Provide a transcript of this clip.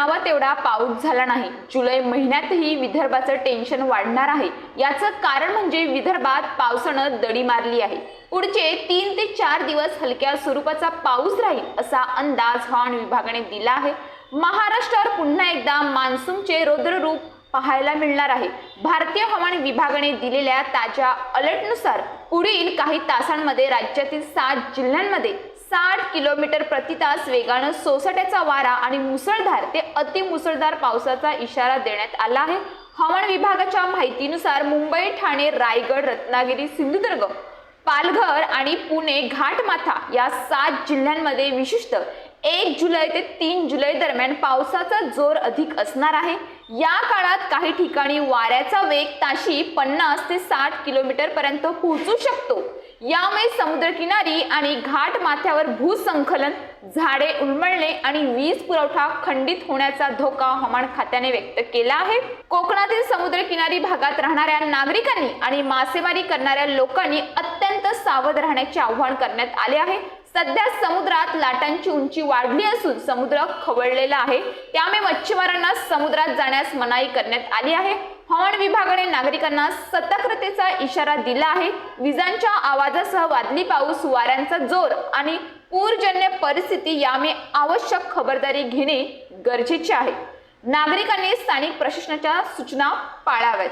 म्हणावा तेवढा पाऊस झाला नाही। जुलै महिन्यातही विदर्भाचं टेन्शन वाढणार आहे। याचं कारण म्हणजे विदर्भात पावसानं दडी मारली आहे। पुढचे 3 ते 4 दिवस हलक्या स्वरूपाचा पाऊस राहील असा अंदाज हवामान विभागाने दिला आहे। महाराष्ट्रावर पुन्हा एकदा मान्सूनचे रौद्र रूप पाहायला मिळणार आहे। भारतीय हवामान विभागाने दिलेल्या ताज्या अलर्टनुसार पुढील काही तासांमध्ये राज्यातील 7 जिल्ह्यांमध्ये 60 किलोमीटर प्रति तास वेगानं सोसाट्याचा वारा आणि मुसळधार ते अतिमुसळधार पावसाचा इशारा देण्यात आला आहे। हवामान विभागाच्या माहितीनुसार मुंबई, ठाणे, रायगड, रत्नागिरी, सिंधुदुर्ग, पालघर आणि पुणे घाटमाथा या 7 जिल्ह्यांमध्ये विशिष्ट 1 जुलै ते 3 जुलै दरम्यान पावसाचा जोर अधिक असणार आहे। या काळात काही ठिकाणी वाऱ्याचा वेग ताशी 50 ते 60 किलोमीटर पर्यंत पोहोचू शकतो। यामुळे समुद्रकिनारी आणि घाट माथ्यावर भूसंखलन, झाडे उन्मळणे आणि वीज पुरवठा खंडित होण्याचा धोका हवामान खात्याने व्यक्त केला आहे। कोकणातील समुद्रकिनारी भागात राहणाऱ्या नागरिकांनी आणि मासेमारी करणाऱ्या लोकांनी अत्यंत सावध राहण्याचे आवाहन करण्यात आले आहे। सध्या समुद्रात लाटांची उंची वाढली असून समुद्र खवळलेला आहे, त्यामुळे मच्छीमारांना समुद्रात जाण्यास मनाई करण्यात आली आहे। हवामान विभागाने नागरिकांना सतर्कतेचा इशारा दिला आहे। विजांच्या आवाजासह वादळी पाऊस, वाऱ्यांचा जोर आणि पूरजन्य परिस्थिती यामुळे आवश्यक खबरदारी घेणे गरजेचे आहे। नागरिकांनी स्थानिक प्रशासनाच्या सूचना पाळाव्यात।